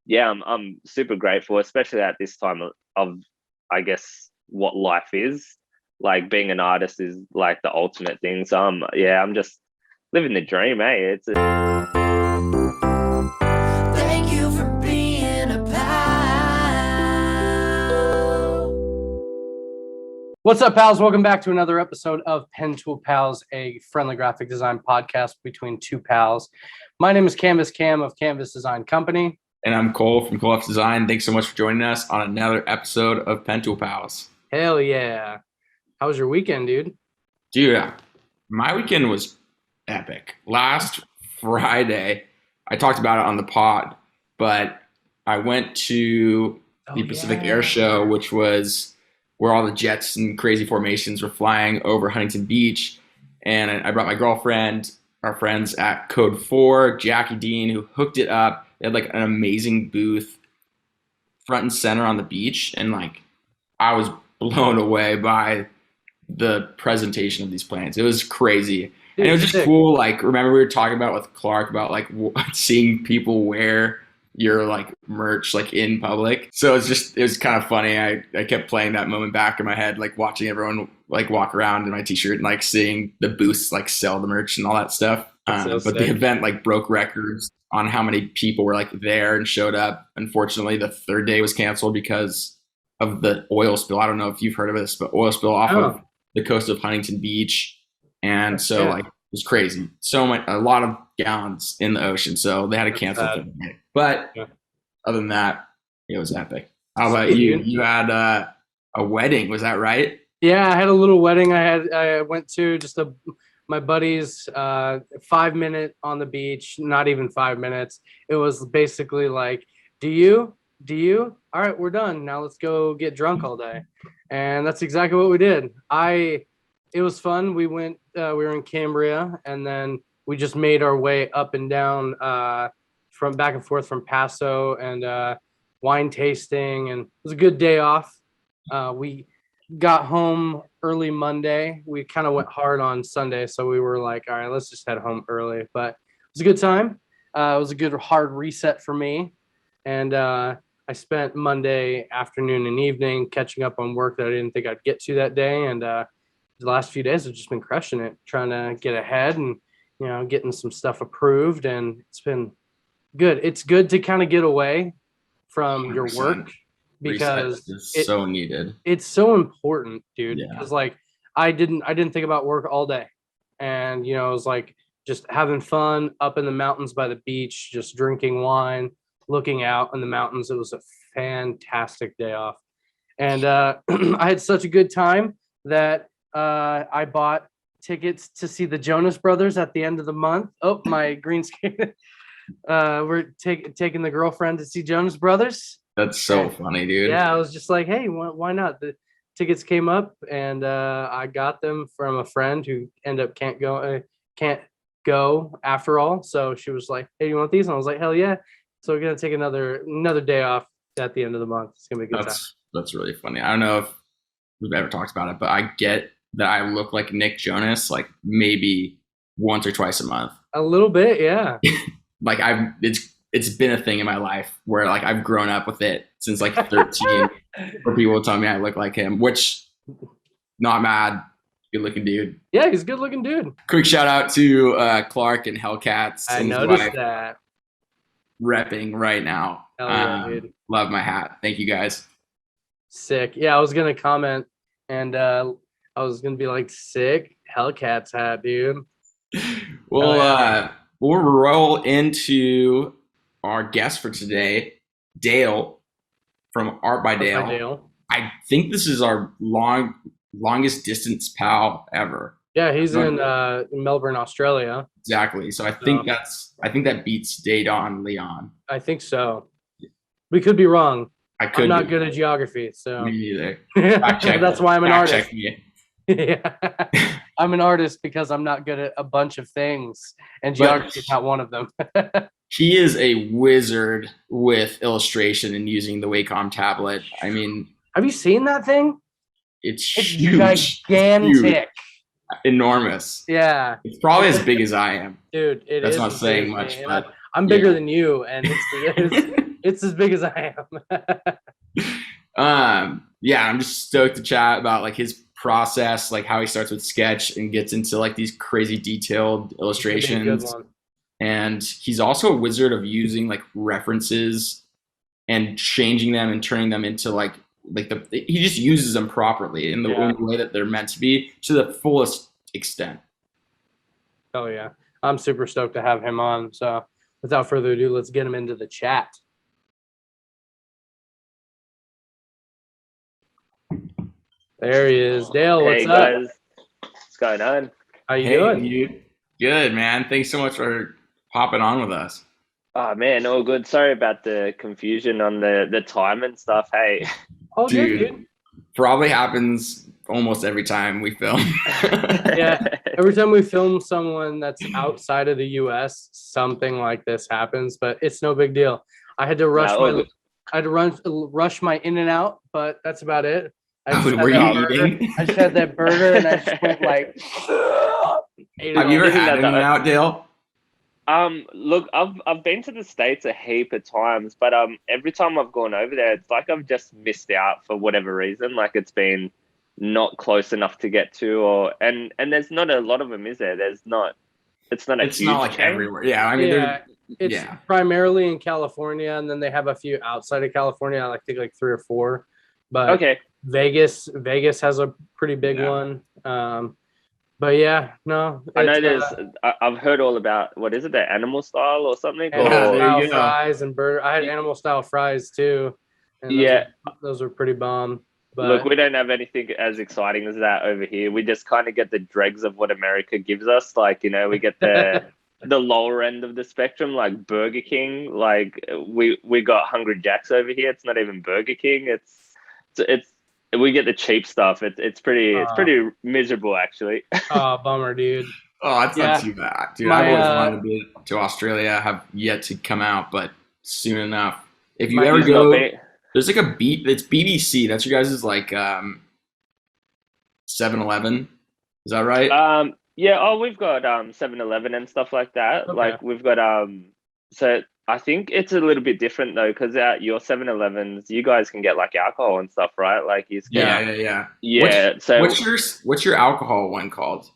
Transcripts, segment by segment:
yeah, I'm super grateful, especially at this time of I guess what life is. Like being an artist is like the ultimate thing. So I'm just living the dream, eh? Thank you for being a pal. What's up, pals? Welcome back to another episode of Pentool Pals, a friendly graphic design podcast between two pals. My name is Canvas Cam of Canvas Design Company. And I'm Cole from Cole Design. Thanks so much for joining us on another episode of Pentool Pals. Hell yeah. How was your weekend, dude? Dude, my weekend was epic. Last Friday, I talked about it on the pod, but I went to the Pacific Air Show, which was where all the jets and crazy formations were flying over Huntington Beach. And I brought my girlfriend, our friends at Code 4, Jackie Dean, who hooked it up. They had like an amazing booth front and center on the beach. And like, I was blown away by the presentation of these planes. It was crazy. And it was just cool. Like, remember we were talking about with Clark about like seeing people wear your like merch like in public. So it was kind of funny. I kept playing that moment back in my head, like watching everyone like walk around in my t-shirt and like seeing the booths like sell the merch and all that stuff. But the event like broke records on how many people were like there and showed up. Unfortunately, the third day was canceled because of the oil spill. I don't know if you've heard of this, but oil spill off of the coast of Huntington Beach. And so like it was crazy. A lot of gallons in the ocean. So they had to cancel it. But other than that, it was epic. How about you? You had a wedding, was that right? Yeah, I had a little wedding. I went to just my buddy's 5-minute on the beach, not even 5 minutes. It was basically like, do you? All right, we're done. Now let's go get drunk all day. And that's exactly what we did. It was fun. We were in Cambria, and then we just made our way up and down from back and forth from Paso and wine tasting, and it was a good day off. We got home early Monday. We kind of went hard on Sunday, so we were like, all right, let's just head home early. But it was a good time. It was a good hard reset for me, and I spent Monday afternoon and evening catching up on work that I didn't think I'd get to that day, and the last few days I've just been crushing it, trying to get ahead and getting some stuff approved, and it's been good. It's good to kind of get away from 100%. Your work because it's so needed. It's so important, dude. Because like I didn't think about work all day, and it was like just having fun up in the mountains by the beach, just drinking wine, looking out in the mountains. It was a fantastic day off, and I had such a good time that I bought tickets to see the Jonas Brothers at the end of the month. Oh, my green screen. We're taking the girlfriend to see Jonas Brothers. That's so funny, dude. Yeah, I was just like, hey, why not? The tickets came up, and I got them from a friend who ended up can't go after all. So she was like, hey, you want these? And I was like, hell yeah. So we're gonna take another day off at the end of the month. It's gonna be a good time. That's really funny. I don't know if we've ever talked about it, but I get that I look like Nick Jonas like maybe once or twice a month. A little bit, yeah. Like it's been a thing in my life where like I've grown up with it since like 13 where people tell me I look like him, which not mad. Good looking dude. Yeah, he's a good looking dude. Quick shout out to Clark and Hellcats. I noticed that. Repping right now. Hell yeah, dude. Love my hat. Thank you guys. Sick. Yeah, I was gonna comment and I was gonna be like, sick Hellcats hat, dude. Well, we'll roll into our guest for today, Dale from ArtbyDale. I think this is our longest distance pal ever. Yeah, he's in Melbourne, Australia. Exactly. So I think that beats Dadon Leon. I think so. We could be wrong. I'm not good at geography, so me neither. That's why I'm an artist. Check me. Yeah. I'm an artist because I'm not good at a bunch of things, and geography is not one of them. He is a wizard with illustration and using the Wacom tablet. I mean, have you seen that thing? It's huge. Gigantic. Huge. Enormous. Yeah. It's probably as big as I am. Dude, That's not saying much, but I'm bigger than you, and It's as big as I am. Yeah, I'm just stoked to chat about like his process, like how he starts with sketch and gets into like these crazy detailed It's gonna be a good illustrations. one. And he's also a wizard of using like references and changing them and turning them into like he just uses them properly in the way that they're meant to be to the fullest extent. Oh yeah, I'm super stoked to have him on. So without further ado, let's get him into the chat. There he is. Dale, what's Hey up? guys, what's going on? How you Hey, doing? dude. Good, man. Thanks so much for hopping on with us. Oh man, all good. Sorry about the confusion on the time and stuff. Hey, Oh, Dude, good, dude. probably happens almost every time we film. Yeah, every time we film someone that's outside of the U.S., something like this happens, but it's no big deal. I had to rush all my, good. I had to rush my in and out, but that's about it. I just had Were that you burger. eating? I just had that burger, and I just went like. Ate it Have you all. ever Isn't had that In and Out, Dale? Look, I've been to the States a heap of times, but every time I've gone over there, it's like I've just missed out for whatever reason. Like it's been not close enough to get to, or and there's not a lot of them, is there? There's not. It's not a It's not huge like chain. everywhere. Yeah, I mean, Yeah, it's yeah. primarily in California, and then they have a few outside of California. I think like 3 or 4, but Okay. Vegas has a pretty big Yeah. one. But yeah, no, I know it's there's. I've heard all about what is it, the animal style or something, animal or there you style go. fries and burger. I had animal style fries too, and yeah. those are pretty bomb. Look, But we don't have anything as exciting as that over here. We just kind of get the dregs of what America gives us. Like, we get the lower end of the spectrum, like Burger King. Like we got Hungry Jack's over here. It's not even Burger King. It's we get the cheap stuff. It's pretty miserable actually. oh, bummer, dude. Oh, that's Yeah. not too bad, dude. My, I've always wanted to be to Australia. Have yet to come out, but soon enough. If you My- ever Who's not go, being- there's like a beat. It's BBC. That's your guys' like 7-Eleven. Is that right? Yeah, we've got 7-Eleven and stuff like that. Okay. Like we've got so I think it's a little bit different though, because at your 7-Elevens, you guys can get like alcohol and stuff, right? Like you can. Yeah. Yeah. So What's your alcohol one called?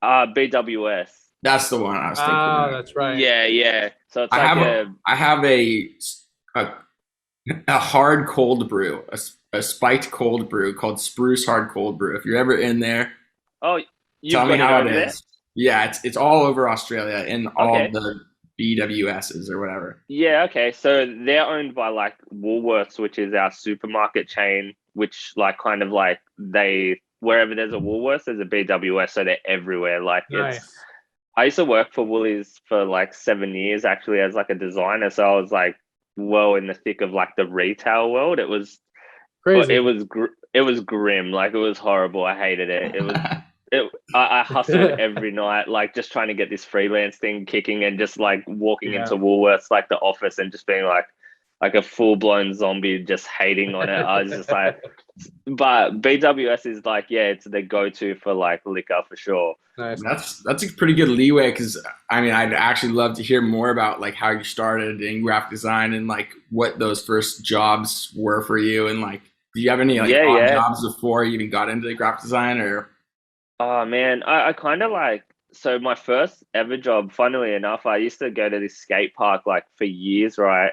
BWS. That's the one I was thinking Oh, of. that's right. Yeah. So it's I like have a hard cold brew, a spiked cold brew called Spruce Hard Cold Brew. If you're ever in there, oh, you've tell me got how over it there? is. Yeah, it's all over Australia in all Okay. the BWSs or whatever. Yeah, okay. So they're owned by like Woolworths, which is our supermarket chain, which like kind of like wherever there's a Woolworths, there's a BWS, so they're everywhere. Like Nice. I used to work for Woolies for like 7 years actually as like a designer, so I was like well in the thick of like the retail world. It was Crazy. it was grim, like it was horrible. I hated it. I hustled every night, like just trying to get this freelance thing kicking and just like walking into Woolworths, like the office, and just being like a full blown zombie, just hating on it. I was just like, but BWS is like, yeah, it's the go to for like liquor for sure. Nice. That's a pretty good leeway because I mean I'd actually love to hear more about like how you started in graphic design and like what those first jobs were for you and like do you have any like odd jobs before you even got into graphic design or? Oh man, I kind of like, so my first ever job, funnily enough, I used to go to this skate park like for years, right?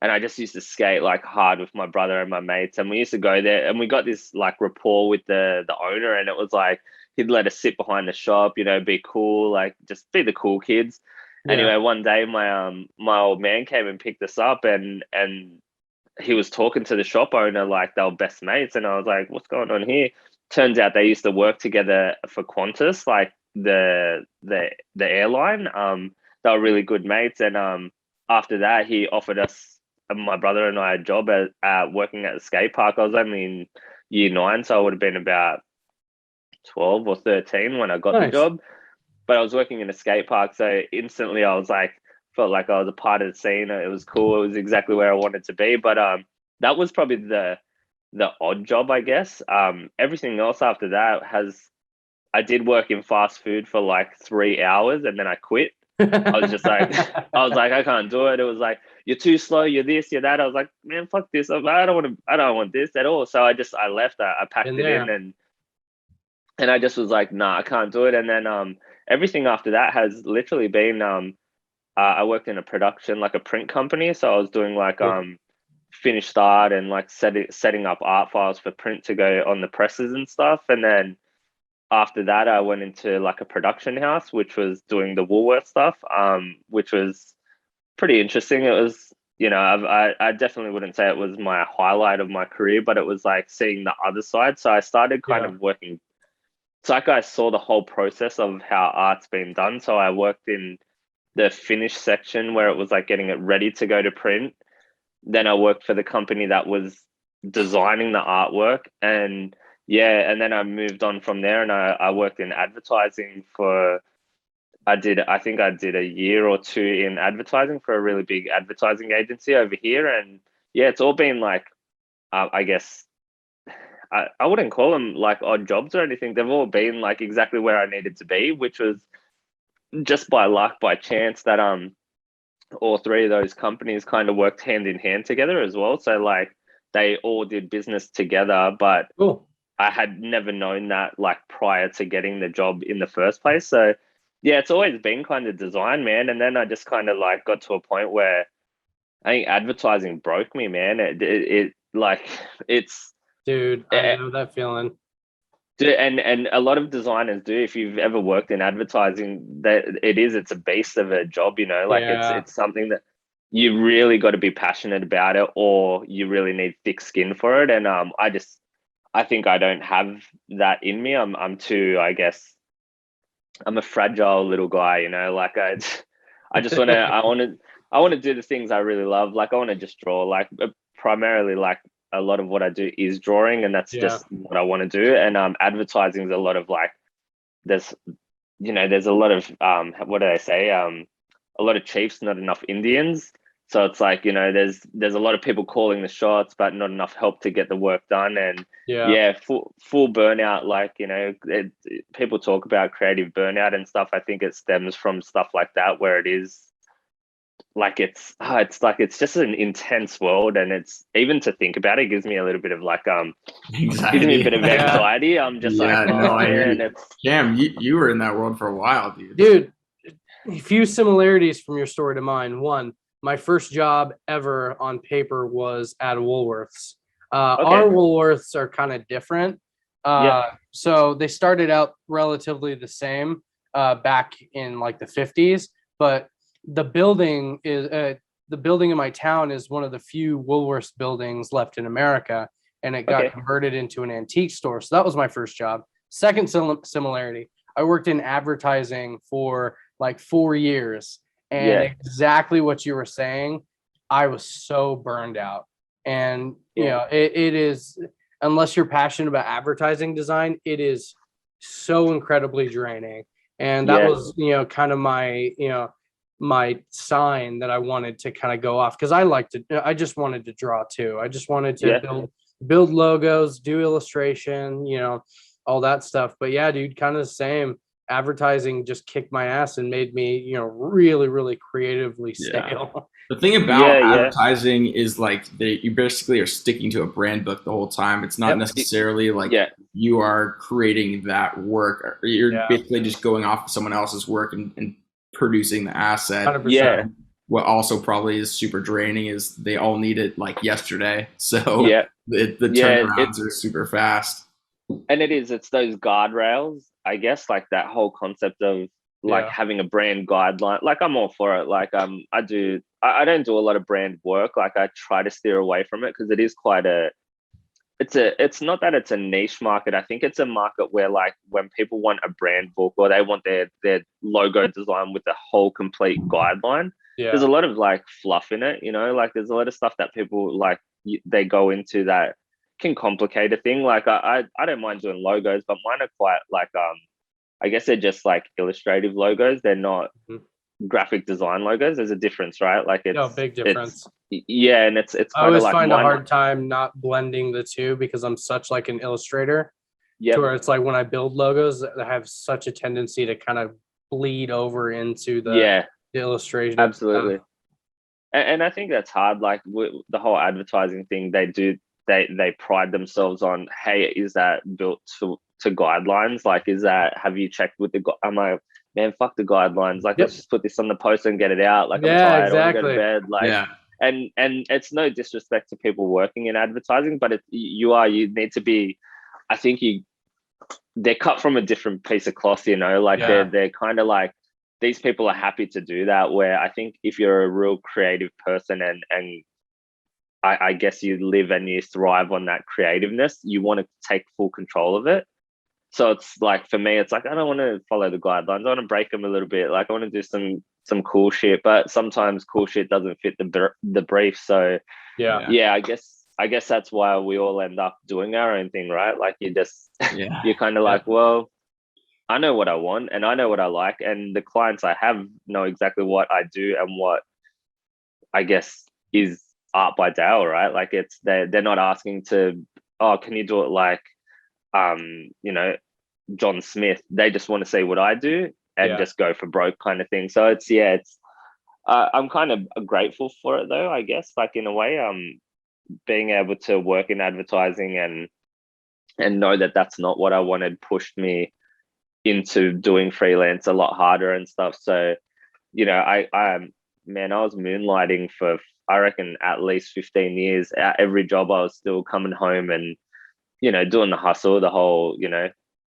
And I just used to skate like hard with my brother and my mates, and we used to go there, and we got this like rapport with the owner, and it was like he'd let us sit behind the shop, be cool, like just be the cool kids. Yeah. Anyway, one day my old man came and picked us up, and he was talking to the shop owner like they were best mates, and I was like, "What's going on here?" Turns out they used to work together for Qantas, like the airline. They were really good mates, and after that, he offered us, my brother and I, a job at working at the skate park. I was only in year 9, so I would have been about 12 or 13 when I got the job. But I was working in a skate park, so instantly I was like, felt like I was a part of the scene. It was cool. It was exactly where I wanted to be. But that was probably the odd job, I guess. Everything else after that I did work in fast food for like 3 hours and then I quit. I was just like, I can't do it. It was like, you're too slow, you're this, you're that. I was like, man, fuck this. I don't want this at all. So I left. I packed Been it in, there. and I just was like, nah, I can't do it. And then everything after that has literally been I worked in a production, like a print company. So I was doing like Cool. finished art and like setting up art files for print to go on the presses and stuff. And then after that, I went into like a production house, which was doing the Woolworth stuff, which was pretty interesting. It was, I definitely wouldn't say it was my highlight of my career, but it was like seeing the other side. So I started kind Yeah. of working. It's like I saw the whole process of how art's been done. So I worked in the finish section where it was like getting it ready to go to print. Then I worked for the company that was designing the artwork, and yeah, and then I moved on from there, and I worked in advertising for I think I did a year or two in advertising for a really big advertising agency over here. And yeah, it's all been like I guess I wouldn't call them like odd jobs or anything. They've all been like exactly where I needed to be, which was just by luck, by chance that all three of those companies kind of worked hand in hand together as well. So like they all did business together, but Cool. I had never known that like prior to getting the job in the first place. So yeah, it's always been kind of design, man. And then I just kind of like got to a point where I think advertising broke me, man. It like it's Dude, I know that feeling. and a lot of designers do. If you've ever worked in advertising, that it's a beast of a job, like Yeah. it's something that you really got to be passionate about it, or you really need thick skin for it. And I think I don't have that in me. I'm too, I guess, I'm a fragile little guy, like I just want to I want to do the things I really love. Like I want to just draw, like primarily, like a lot of what I do is drawing, and that's Yeah. just what I want to do. And advertising is a lot of like there's there's a lot of what do they say, a lot of chiefs, not enough Indians. So it's like, there's a lot of people calling the shots, but not enough help to get the work done. And Yeah. yeah, full burnout. Like, people talk about creative burnout and stuff. I think it stems from stuff like that, where it is like it's just an intense world, and it's even to think about it gives me a little bit of like gives me a Anxiety. bit of Yeah. anxiety. I'm just Yeah, like, no, oh I hear man, you. it's Cam, you were in that world for a while, dude. Dude, a few similarities from your story to mine. One, my first job ever on paper was at Woolworths. Our okay. Woolworths are kind of different. Yeah. So they started out relatively the same back in like the 50s, but the building in my town is one of the few Woolworths buildings left in America, and it got Okay. converted into an antique store. So that was my first job. Second similarity, I worked in advertising for like 4 years, and Yeah. exactly what you were saying, I was so burned out. And Yeah. it is, unless you're passionate about advertising design, it is so incredibly draining. And that Yeah. was, kind of my sign that I wanted to kind of go off, because I just wanted to draw too. I just wanted to Yeah. build logos, do illustration, all that stuff. But yeah, dude, kind of the same. Advertising just kicked my ass and made me, really, really creatively Yeah. stale. The thing about Yeah. advertising is like you basically are sticking to a brand book the whole time. It's not Yep. necessarily like Yeah. you are creating that work. You're Yeah. basically just going off of someone else's work and producing the asset. 100%. Yeah. What also probably is super draining is they all need it like yesterday. So Yeah. the Yeah. turnarounds are super fast. And it's those guardrails, I guess, like that whole concept of like Yeah. having a brand guideline. Like I'm all for it. Like I don't do a lot of brand work. Like I try to steer away from it, because it is quite it's not that it's a niche market. I think it's a market where like when people want a brand book, or they want their logo design with the whole complete guideline, there's Yeah. a lot of like fluff in it, like there's a lot of stuff that people like they go into that can complicate a thing. Like I don't mind doing logos, but mine are quite like I guess they're just like illustrative logos. They're not Mhm. graphic design logos. There's a difference, right? Like No, big difference. yeah, and it's I kind of always like find a mine. hard time not blending the two, because I'm such like an illustrator, to Yep. where it's like when I build logos, I have such a tendency to kind of bleed over into the Yeah, illustration. absolutely. And I think that's hard. Like the whole advertising thing, they pride themselves on, hey, is that built to guidelines? Like, is that, have you checked with I'm like, man, fuck the guidelines. Like, let's just put this on the poster and get it out. Like, I'm tired. I want to go to bed. Like, Yeah. and it's no disrespect to people working in advertising, but you need to be, I think they're cut from a different piece of cloth, like they're kind of like, these people are happy to do that, where I think if you're a real creative person and I guess you live and you thrive on that creativeness, you want to take full control of it. So it's like, for me, it's like, I don't want to follow the guidelines. I want to break them a little bit. Like, I want to do some cool shit, but sometimes cool shit doesn't fit the brief. So yeah, I guess that's why we all end up doing our own thing, right? Like, you're kind of like, well, I know what I want and I know what I like, and the clients I have know exactly what I do and what I guess is ArtbyDale, right? Like, they're not asking to, oh, can you do it like John Smith? They just want to see what I do and just go for broke kind of thing. So it's I'm kind of grateful for it though, I guess, like, in a way, being able to work in advertising and know that that's not what I wanted pushed me into doing freelance a lot harder and stuff. So, I was moonlighting for, I reckon, at least 15 years. At every job I was still coming home and, doing the hustle, the whole,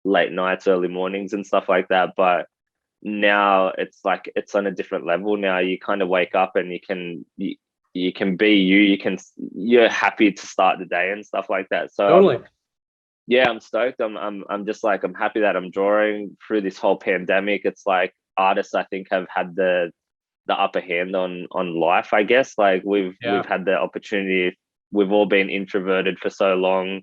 late nights, early mornings and stuff like that. But now it's like, it's on a different level. Now you kind of wake up and you can be you're happy to start the day and stuff like that. So Totally. I'm stoked. I'm just like, I'm happy that I'm drawing through this whole pandemic. It's like, artists, I think, have had the upper hand on life, I guess. Like, we've had the opportunity. We've all been introverted for so long.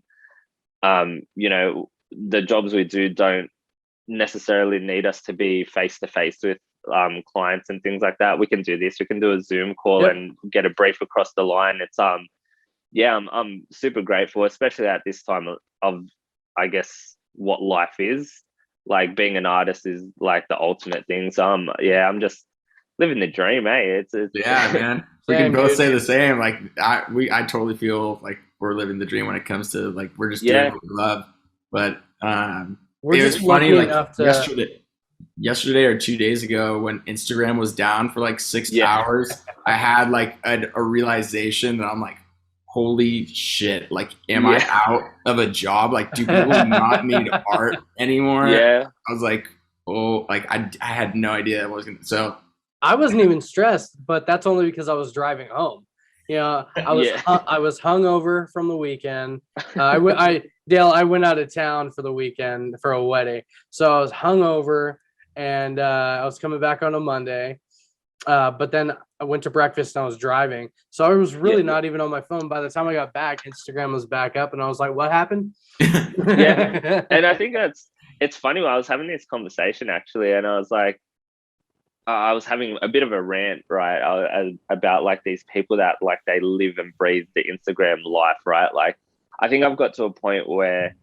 The jobs we do don't necessarily need us to be face to face with clients and things like that. We can do this. We can do a Zoom call and get a brief across the line. It's I'm super grateful, especially at this time of I guess what life is. Like, being an artist is like the ultimate thing. So I'm just living the dream, eh? It's Yeah, man. We can both say the same. Like, I totally feel like we're living the dream when it comes to, like, we're just doing what we love. But we're it was just funny, like, to... yesterday or 2 days ago, when Instagram was down for like 6 hours, I had like a realization that I'm like, holy shit, like, am I out of a job? Like, do people not need art anymore? Yeah. I was like, oh, like, I had no idea I was gonna. So I wasn't even stressed, but that's only because I was driving home. I was hungover from the weekend. Dale, I went out of town for the weekend for a wedding, so I was hungover, and I was coming back on a Monday. But then I went to breakfast and I was driving, so I was really not even on my phone. By the time I got back, Instagram was back up, and I was like, "What happened?" And I think it's funny. I was having this conversation actually, and I was like, I was having a bit of a rant, right, about like these people that, like, they live and breathe the Instagram life, right? Like, I think I've got to a point where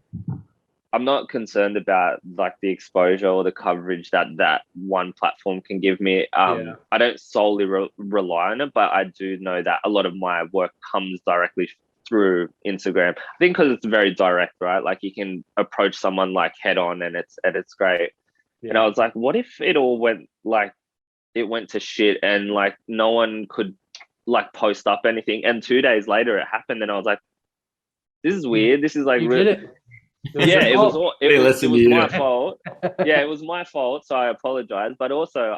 I'm not concerned about like the exposure or the coverage that one platform can give me. I don't solely rely on it, but I do know that a lot of my work comes directly through Instagram. I think because it's very direct, right? Like, you can approach someone like head on, and it's great. And I was like, what if it all went to shit and like no one could like post up anything, and 2 days later it happened, and I was like, this is weird. This is like it was my fault. It was my fault, so I apologize. But also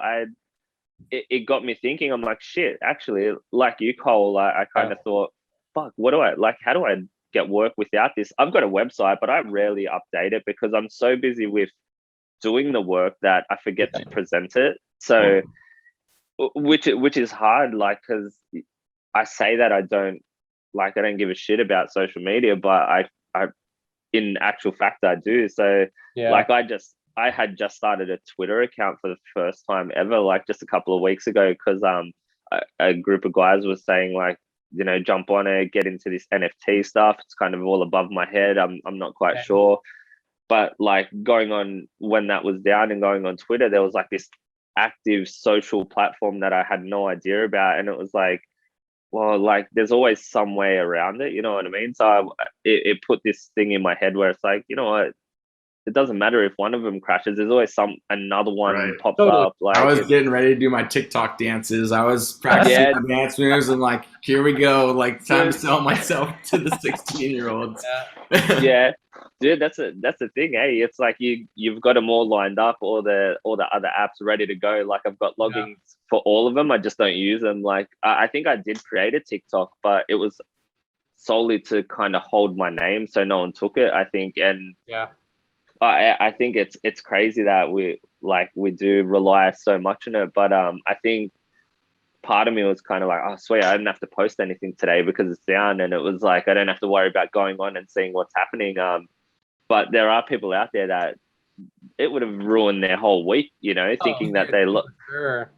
it got me thinking. I'm like, shit, actually, like you, Cole, I kind of thought, fuck, how do I get work without this? I've got a website, but I rarely update it because I'm so busy with doing the work that I forget to present it. So which is hard, like, because I say that I don't give a shit about social media, but I in actual fact I do. So like, I had just started a Twitter account for the first time ever, like just a couple of weeks ago, because a group of guys was saying, like, jump on it, get into this NFT stuff. It's kind of all above my head. I'm not quite sure. But like, going on when that was down and going on Twitter, there was like this active social platform that I had no idea about, and it was like, well, like there's always some way around it, you know what I mean? So it put this thing in my head where it's like, you know what, it doesn't matter if one of them crashes. There's always another one Right. pops Totally. up. Like I was getting ready to do my TikTok dances. I was practicing Yeah. my dance moves and like, here we go. Like time to Dude. sell myself to the 16-year-olds. Yeah, dude, that's the thing, eh? It's like you've got them all lined up, all the other apps ready to go. Like I've got logins for all of them. I just don't use them. Like I think I did create a TikTok, but it was solely to kind of hold my name, so no one took it, I think. And Yeah. I think it's crazy that we do rely so much on it. But I think part of me was kind of like, oh sweet, I didn't have to post anything today because it's down, and it was like I don't have to worry about going on and seeing what's happening. But there are people out there that it would have ruined their whole week, you know, thinking that they look Sure.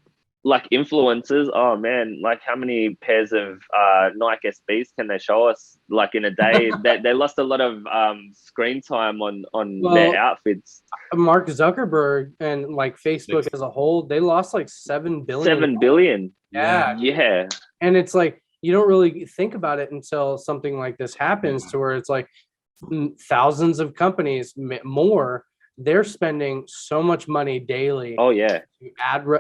like influencers. Oh man, like how many pairs of Nike SBs can they show us like in a day? they lost a lot of screen time on their outfits. Mark Zuckerberg and like Facebook as a whole, they lost like 7 billion. 7 billion. Yeah. Yeah. And it's like you don't really think about it until something like this happens, to where it's like thousands of companies more, they're spending so much money daily. Oh yeah.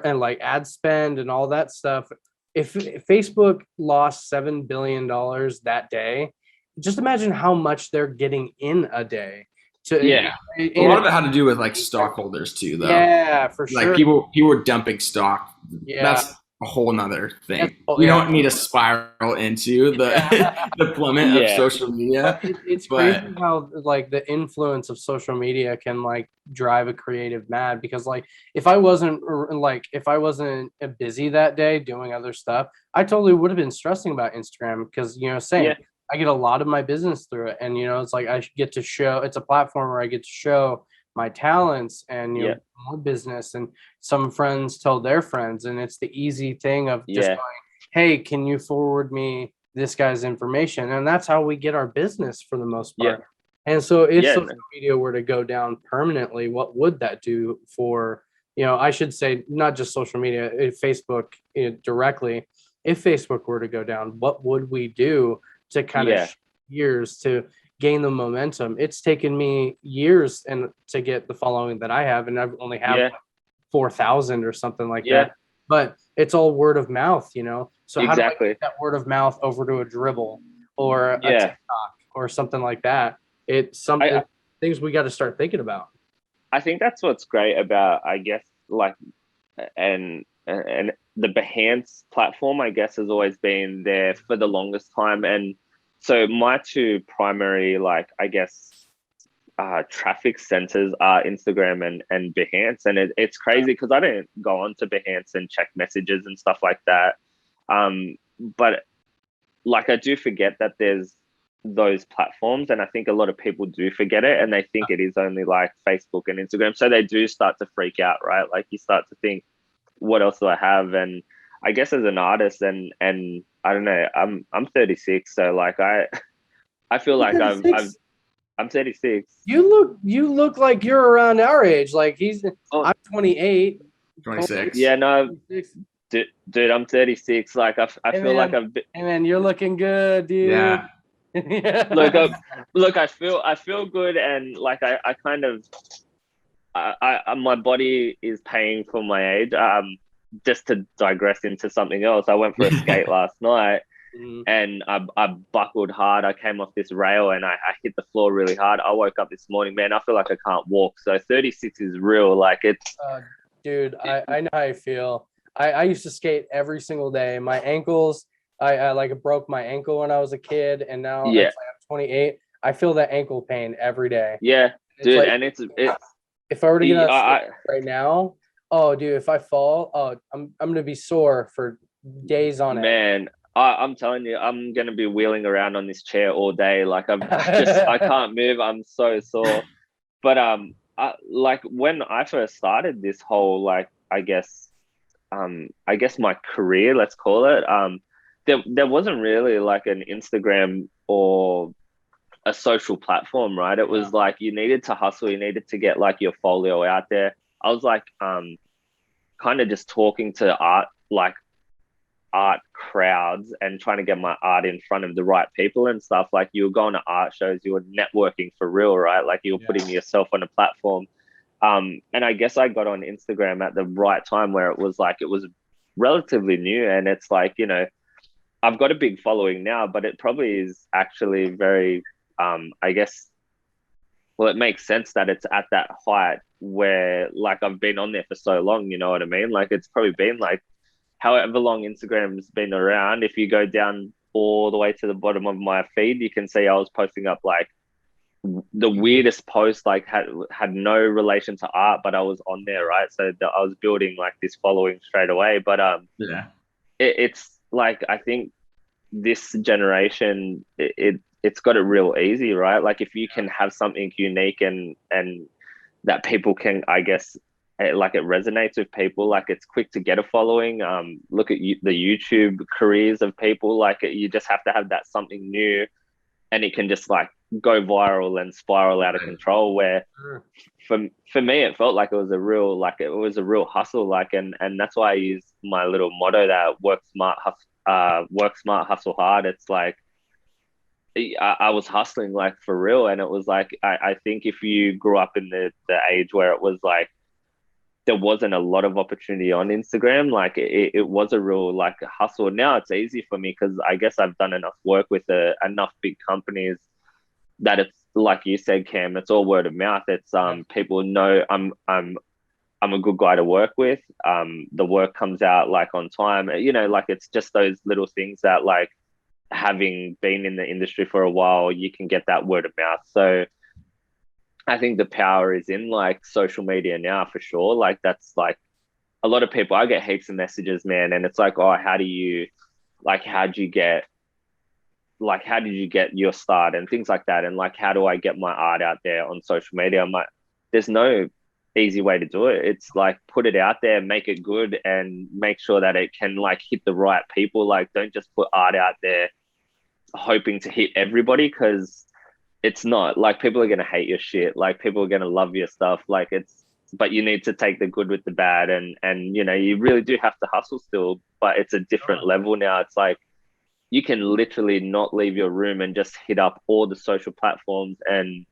And like ad spend and all that stuff. If Facebook lost $7 billion that day, just imagine how much they're getting in a day. Yeah. A lot of it had to do with like stockholders too, though. Yeah, for Like sure. people were dumping stock. Yeah. That's a whole nother thing. Oh, We yeah. don't need to spiral into the plummet of Yeah. social media. It's But- crazy how like the influence of social media can like drive a creative mad, because like if I wasn't busy that day doing other stuff, I totally would have been stressing about Instagram, because same. Yeah. I get a lot of my business through it, and it's like I get to show, it's a platform where I get to show my talents and more business, and some friends tell their friends, and it's the easy thing of just going, hey, can you forward me this guy's information? And that's how we get our business for the most part. And so if social media were to go down permanently, what would that do for, I should say not just social media, Facebook directly. If Facebook were to go down, what would we do to kind of years to gain the momentum? It's taken me years and to get the following that I have, and I've only have like 4,000 or something like that. But it's all word of mouth, So how do I get that word of mouth over to a dribble or a TikTok or something like that? It's something things we got to start thinking about. I think that's what's great about, I guess, like and the Behance platform, I guess, has always been there for the longest time. And so my two primary, like, I guess, traffic centers are Instagram and Behance. And it's crazy because I don't go on to Behance and check messages and stuff like that. But like, I do forget that there's those platforms, and I think a lot of people do forget it, and they think it is only like Facebook and Instagram. So they do start to freak out, right? Like you start to think, what else do I have? And I guess as an artist, and I don't know, I'm 36, so like I feel like I'm 36. You look like you're around our age. Like I'm 28. 26. Yeah, no, dude, I'm 36. Like I feel like I've been. Hey man, you're looking good, dude. Yeah. Look, I feel good, and like I kind of, my body is paying for my age. Just to digress into something else, I went for a skate last night, and I buckled hard. I came off this rail and I hit the floor really hard. I woke up this morning, man, I feel like I can't walk. So 36 is real. Like it's. Dude, I know how I feel. I used to skate every single day. My ankles. I like broke my ankle when I was a kid, and now it's like I'm 28. I feel that ankle pain every day. Yeah, dude, like, and it's if I were to get on right now, oh dude, if I fall, I'm gonna be sore for days on end. Man, I'm telling you, I'm gonna be wheeling around on this chair all day. Like I can't move. I'm so sore. But like when I first started this whole, like, I guess my career, let's call it, there wasn't really like an Instagram or a social platform, right? It was like you needed to hustle, you needed to get like your folio out there. I was like kind of just talking to art crowds and trying to get my art in front of the right people and stuff. Like you were going to art shows, you were networking for real, right? Like you were putting yourself on a platform. And I guess I got on Instagram at the right time where it was relatively new, and it's like, you know, I've got a big following now, but it probably is actually very, I guess, well, it makes sense that it's at that height where like I've been on there for so long, you know what I mean? Like it's probably been like however long Instagram's been around. If you go down all the way to the bottom of my feed, you can see I was posting up like the weirdest post, like had no relation to art, but I was on there, right? So I was building like this following straight away. But it's like I think this generation it's got it real easy, right? Like if you can have something unique and that people can, I guess, like it resonates with people, like it's quick to get a following. Look at the YouTube careers of people, like you just have to have that something new, and it can just like go viral and spiral out of control. Where for me it felt like it was a real hustle, like, and that's why I use my little motto that work smart, hustle hard. It's like I was hustling like for real, and it was like I think if you grew up in the age where it was like there wasn't a lot of opportunity on Instagram, like it was a real like hustle. Now it's easy for me because I guess I've done enough work with enough big companies that it's like you said, Cam, it's all word of mouth. It's people know I'm a good guy to work with. The work comes out like on time, you know, like it's just those little things that like having been in the industry for a while, you can get that word of mouth. So I think the power is in like social media now for sure. Like that's like a lot of people, I get heaps of messages, man. And it's like, oh, how did you get your start and things like that? And like, how do I get my art out there on social media? I'm like, there's no easy way to do it. It's like, put it out there, make it good, and make sure that it can like hit the right people. Like, don't just put art out there hoping to hit everybody, because it's not like people are going to hate your shit. Like people are going to love your stuff. Like but you need to take the good with the bad. And, you know, you really do have to hustle still, but it's a different level now. It's like, you can literally not leave your room and just hit up all the social platforms and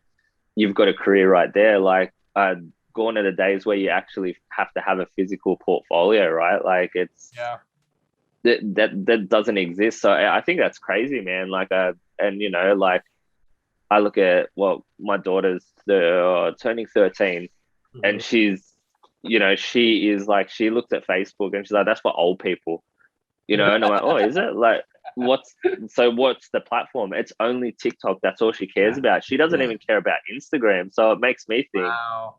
you've got a career right there. Like gone are the days where you actually have to have a physical portfolio, right? Like it's, that doesn't exist. So I think that's crazy, man. Like, and you know, like I look at, well, my daughter's turning 13, and she's, you know, she is like, she looks at Facebook and she's like, that's for old people, you know, and I'm like, oh, is it? Like, what's the platform? It's only TikTok. That's all she cares about. She doesn't even care about Instagram. So it makes me think, Wow.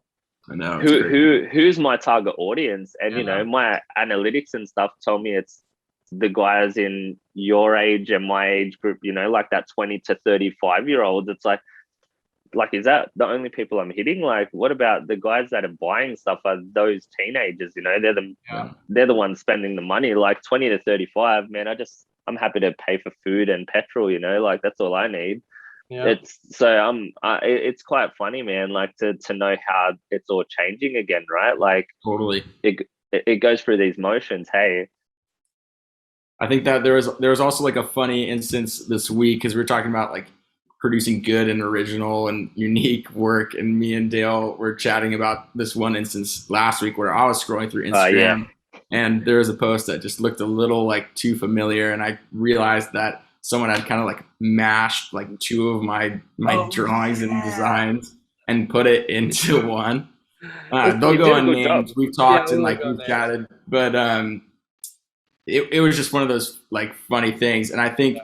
I know, who's my target audience? And you know, my analytics and stuff tell me it's the guys in your age and my age group, you know, like that 20 to 35-year-olds. It's like, is that the only people I'm hitting? Like, what about the guys that are buying stuff? Are those teenagers? You know, they're the ones spending the money. Like 20 to 35, man. I'm happy to pay for food and petrol. You know, like that's all I need. Yeah. It's quite funny, man. Like to know how it's all changing again, right? Like totally. It goes through these motions. Hey. I think that there was also like a funny instance this week because we were talking about like producing good and original and unique work, and me and Dale were chatting about this one instance last week where I was scrolling through Instagram and there was a post that just looked a little like too familiar, and I realized that someone had kind of like mashed like two of my drawings and designs and put it into one. They'll go unnamed. We've talked and like we've chatted, but it was just one of those like funny things. And I think,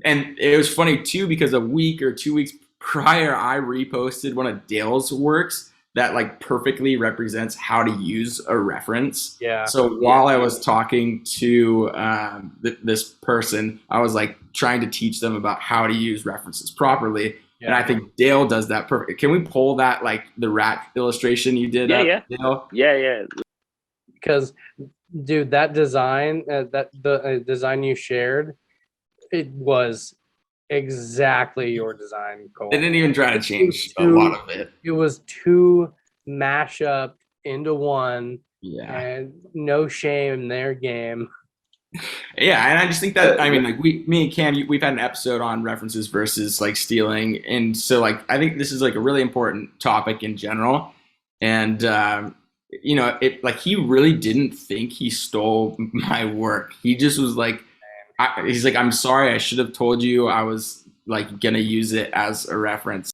and it was funny too, because a week or 2 weeks prior, I reposted one of Dale's works that like perfectly represents how to use a reference. Yeah. So while I was talking to this person, I was like trying to teach them about how to use references properly. Yeah. And I think Dale does that perfect. Can we pull that, like the rat illustration you did? Dale? Yeah. Because dude, that design, the design you shared, it was exactly your design, Cole. They didn't even try to change a lot of it. It was two mash up into one. Yeah. and no shame in their game. Yeah, and I just think that I mean, like me and Cam, we've had an episode on references versus like stealing, and so like I think this is like a really important topic in general, and it like he really didn't think he stole my work. He just was like, he's like, I'm sorry, I should have told you I was like gonna use it as a reference.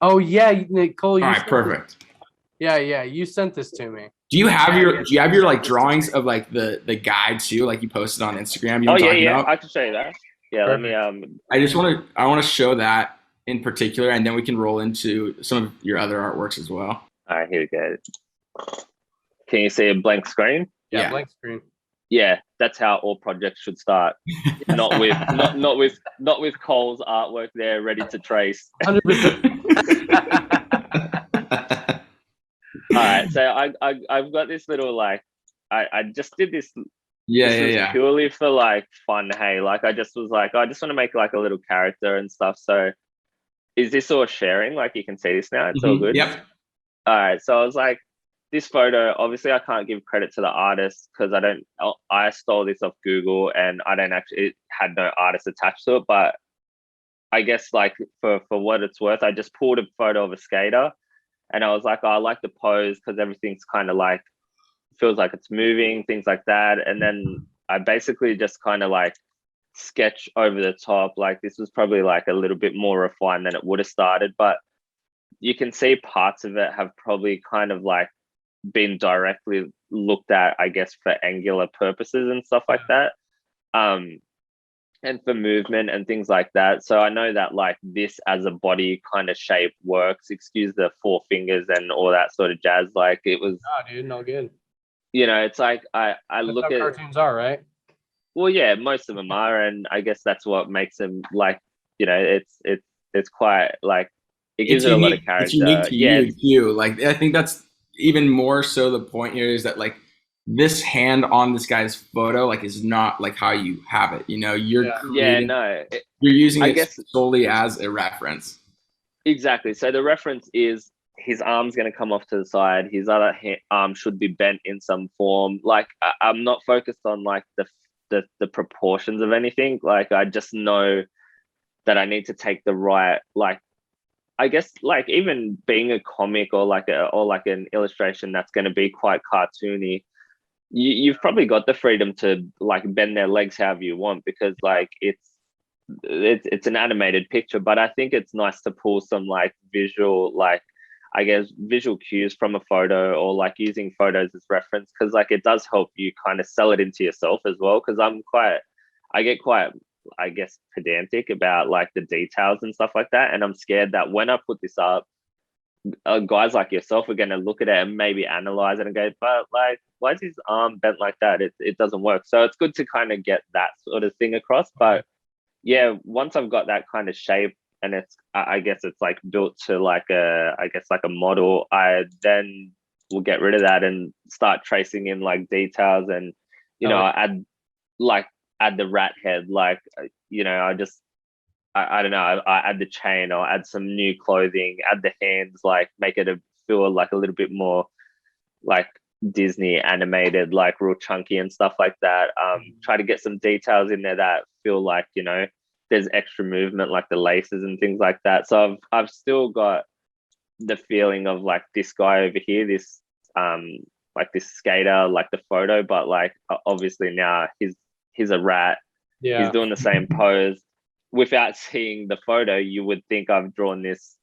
Oh yeah, Cole. All right, perfect. Yeah, you sent this to me. Do you have your like drawings of like the guide too, like you posted on Instagram? You know what I'm talking about? I can show you that. Yeah, Perfect. let me I want to show that in particular, and then we can roll into some of your other artworks as well. all right, here we go. Can you see a blank screen? Yeah, blank screen. Yeah, that's how all projects should start. Not with not with Cole's artwork there ready to trace. 100%. All right, so I've got this little like I just did this. Yeah. Purely for like fun. Hey, like I just was like, I just want to make like a little character and stuff. So is this all sharing? Like you can see this now. It's all good. Yep. All right. So I was like, this photo. Obviously, I can't give credit to the artist because I stole this off Google and I don't actually. It had no artist attached to it. But I guess like for what it's worth, I just pulled a photo of a skater. And I was like, oh, I like the pose because everything's kind of like, feels like it's moving, things like that. And then I basically just kind of like sketch over the top. Like this was probably like a little bit more refined than it would have started. But you can see parts of it have probably kind of like been directly looked at, I guess, for angular purposes and stuff like that. And for movement and things like that. So I know that like this as a body kind of shape works. Excuse the 4 fingers and all that sort of jazz. Like it was. Oh, dude, no good. It's like I That's look how at cartoons are, right? Well, yeah, most of them are, and I guess that's what makes them like. It's quite like it gives it a lot of character. It's unique to you. Like I think that's even more so the point here is that like this hand on this guy's photo like is not like how you have it. You're you're using it solely as a reference. Exactly. So the reference is his arm's going to come off to the side. His other arm should be bent in some form. Like I'm not focused on like the proportions of anything. Like I just know that I need to take the right, like, I guess like even being a comic or like an illustration that's going to be quite cartoony, you've probably got the freedom to like bend their legs however you want because like it's an animated picture. But I think it's nice to pull some like visual, like I guess visual cues from a photo or like using photos as reference because like it does help you kind of sell it into yourself as well. Because I get quite, I guess, pedantic about like the details and stuff like that. And I'm scared that when I put this up, guys like yourself are going to look at it and maybe analyze it and go, but like, why is his arm bent like that? It doesn't work. So it's good to kind of get that sort of thing across. But yeah, once I've got that kind of shape and I guess it's like built to like a model, I then will get rid of that and start tracing in like details and, add the rat head. Like, I don't know, I add the chain or add some new clothing, add the hands, like make it feel like a little bit more like Disney animated, like real chunky and stuff like that. Try to get some details in there that feel like, there's extra movement, like the laces and things like that. So I've still got the feeling of like this guy over here, this like this skater, like the photo, but like obviously now he's a rat. Yeah. He's doing the same pose. Without seeing the photo, you would think I've drawn this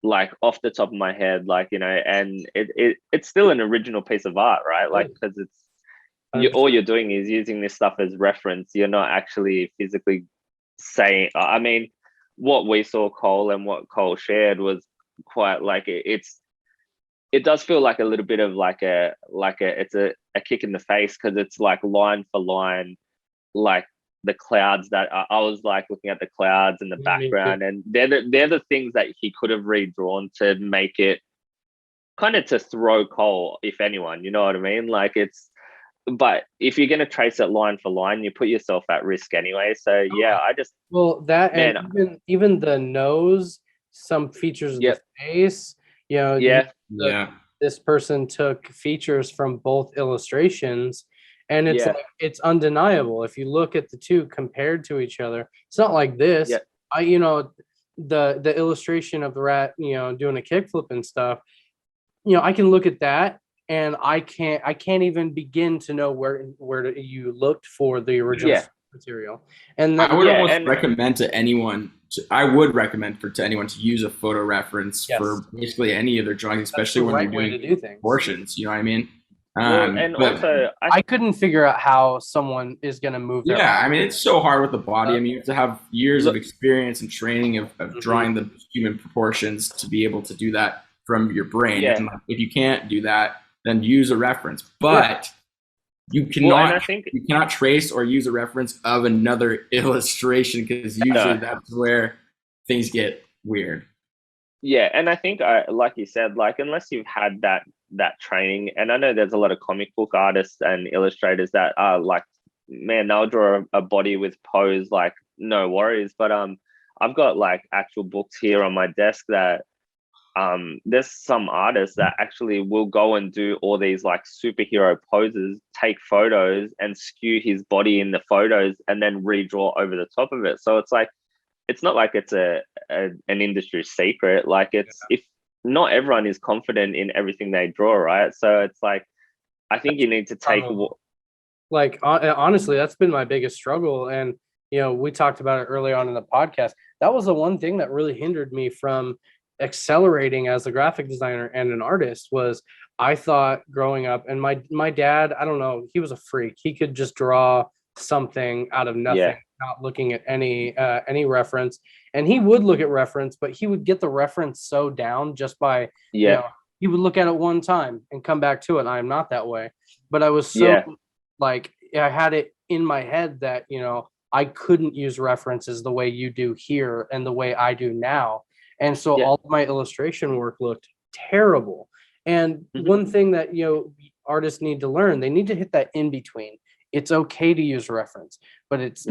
like off the top of my head, like, and it's still an original piece of art, right? Like, because all you're doing is using this stuff as reference. You're not actually physically saying, I mean, what we saw Cole and what Cole shared was quite like it does feel like a little bit of like it's a kick in the face because it's like line for line, like the clouds that I was like looking at the clouds in the background, and they're the things that he could have redrawn to make it kind of to throw Cole, if anyone, you know what I mean? Like but if you're going to trace it line for line, you put yourself at risk anyway. So yeah, and even the nose, some features of the face, yeah. this person took features from both illustrations, and it's Yeah. like it's undeniable if you look at the two compared to each other. It's not like this. Yeah. The illustration of the rat, doing a kickflip and stuff. I can look at that and I can't even begin to know where you looked for the original Yeah. material. And I that, would Yeah, almost and recommend to anyone. I would recommend to anyone to use a photo reference yes, for basically any of their drawings, that's especially the when they're right way doing to do things. proportions. You know what I mean? well, and But also I couldn't figure out how someone is going to move their yeah, I mean, it's so hard with the body. I mean, you have to have years of look, experience and training of drawing the human proportions to be able to do that from your brain. yeah. And if you can't do that, then use a reference. But you Well, and I cannot think you cannot trace or use a reference of another illustration, because usually no. that's where things get weird. Yeah, and I think like you said, like unless you've had that training, and I know there's a lot of comic book artists and illustrators that are like, man, they'll draw a body with pose, like no worries. But I've got like actual books here on my desk that there's some artists that actually will go and do all these like superhero poses, take photos and skew his body in the photos and then redraw over the top of it. So it's like, it's not like it's an industry secret. Like it's, if not everyone is confident in everything they draw, right? So it's like, I think you need to take like honestly, that's been my biggest struggle. And we talked about it early on in the podcast. That was the one thing that really hindered me from accelerating as a graphic designer and an artist. Was I thought growing up, and my dad, I don't know, he was a freak. He could just draw something out of nothing, yeah, not looking at any reference. And he would look at reference, but he would get the reference so down just by yeah, he would look at it one time and come back to it. I am not that way, but I was so yeah, like, I had it in my head that I couldn't use references the way you do here and the way I do now. And so yeah. all of my illustration work looked terrible. And one thing that artists need to learn, they need to hit that in between. It's okay to use reference, but it's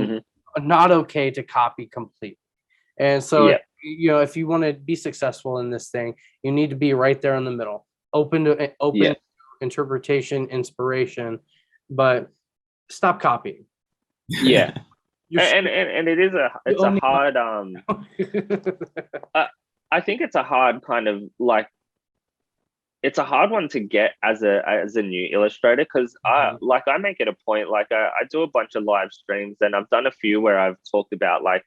not okay to copy completely. And so if you want to be successful in this thing, you need to be right there in the middle, open to interpretation, inspiration, but stop copying. Yeah. And it is it's a hard I think it's a hard kind of like, it's a hard one to get as a new illustrator, because I make it a point, like I do a bunch of live streams, and I've done a few where I've talked about like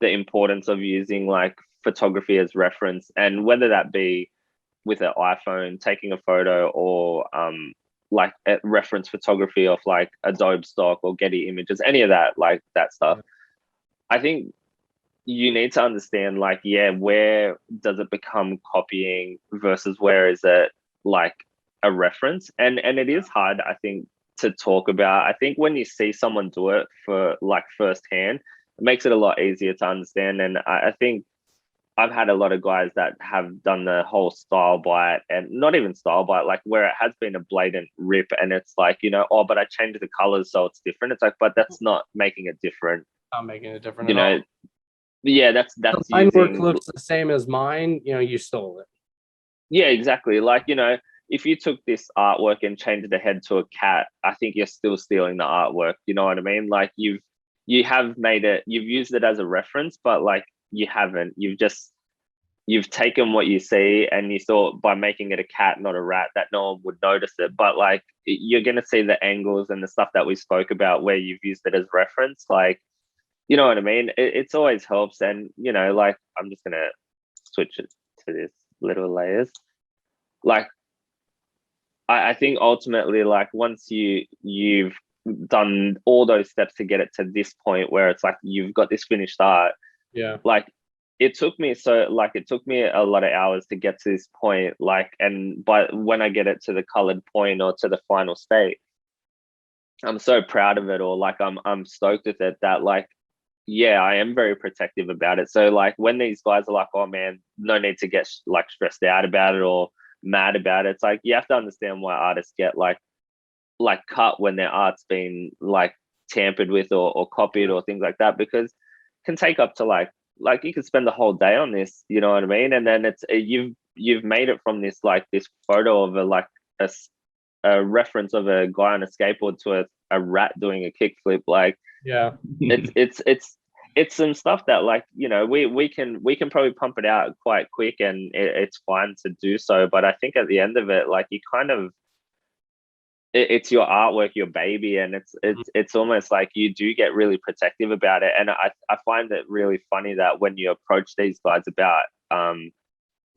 the importance of using like photography as reference, and whether that be with an iPhone taking a photo, or like a reference photography of like Adobe stock or Getty Images, any of that, like that stuff. I think you need to understand, like, where does it become copying versus where is it like a reference? And it is hard, I think, to talk about. I think when you see someone do it for like firsthand, it makes it a lot easier to understand. And I think I've had a lot of guys that have done the whole style bite, and not even style bite, like where it has been a blatant rip, and it's like, oh, but I changed the colors so it's different. It's like, but that's not making it different. Not making it different at all. Yeah, that's mine work looks the same as mine, you stole it. Yeah, exactly. Like, if you took this artwork and changed the head to a cat, I think you're still stealing the artwork. You know what I mean? Like you have made it, you've used it as a reference, but like you haven't. You've taken what you see and you thought by making it a cat, not a rat, that no one would notice it. But like you're gonna see the angles and the stuff that we spoke about where you've used it as reference. Like, you know what I mean? It's always helps. And, like, I'm just going to switch it to this little layers. Like, I think ultimately, like, once you've done all those steps to get it to this point where it's like, you've got this finished art. Yeah. Like, it took me a lot of hours to get to this point. Like, but when I get it to the colored point or to the final state, I'm so proud of it, or like, I'm stoked with it that like, I am very protective about it. So like when these guys are like, oh man, no need to get like stressed out about it or mad about it. It's like, you have to understand why artists get like cut when their art's been like tampered with or copied or things like that, because it can take up to like you could spend the whole day on this, you know what I mean? And then you've made it from this like this photo of a reference of a guy on a skateboard to a rat doing a kickflip. Like Yeah. it's some stuff that, like, you know, we can probably pump it out quite quick, and it's fine to do so. But I think at the end of it, like, you kind of, it's your artwork, your baby, and it's almost like you do get really protective about it. And I find it really funny that when you approach these guys about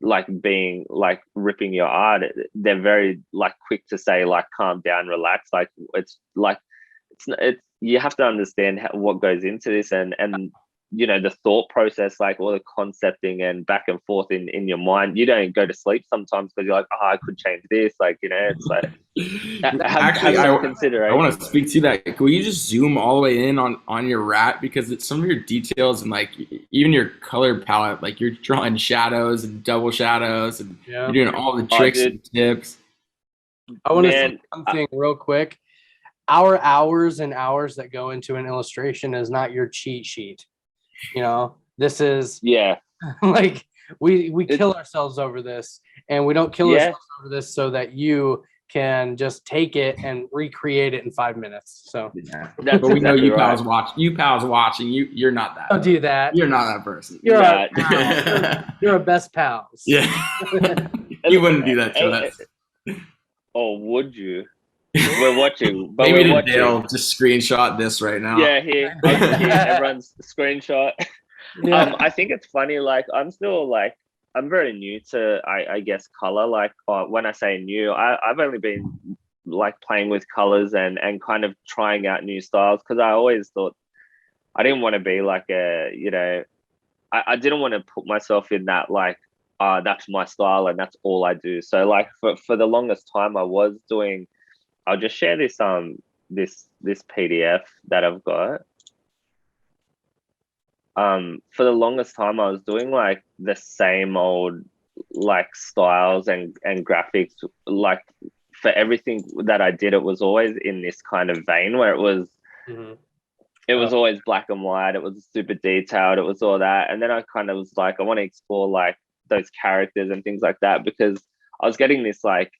like being like ripping your art, they're very like quick to say like calm down, relax. Like it's you have to understand what goes into this, and you know, the thought process, like all the concepting and back and forth in your mind. You don't go to sleep sometimes because you're like, oh, I could change this. Like, you know, it's like Actually, have some I consideration. want to speak to that. Can you just zoom all the way in on your rat, because it's some of your details and like even your color palette, like you're drawing shadows and double shadows, and you're doing all the tricks and tips. I want to say something real quick. Our hours and hours that go into an illustration is not your cheat sheet. You know, this is like we kill ourselves over this, and we don't kill ourselves over this so that you can just take it and recreate it in 5 minutes. So but we know you pals watching. You're not that. Don't do that. You're not that person. You're our pals. You're our best pals. Yeah. You wouldn't do that to us. Or would you? We're watching. But maybe we're watching. Dale just screenshot this right now. Yeah, here. Everyone's screenshot. Yeah. I think it's funny. Like, I'm still like, I'm very new to, I guess, color. Like, when I say new, I've only been like playing with colors and kind of trying out new styles, because I always thought I didn't want to be like a, you know, I didn't want to put myself in that like, that's my style and that's all I do. So like for the longest time I'll just share this this PDF that I've got. For the longest time I was doing like the same old like styles and graphics. Like for everything that I did, it was always in this kind of vein where it was it was always black and white, it was super detailed, it was all that. And then I kind of was like, I want to explore like those characters and things like that, because I was getting this like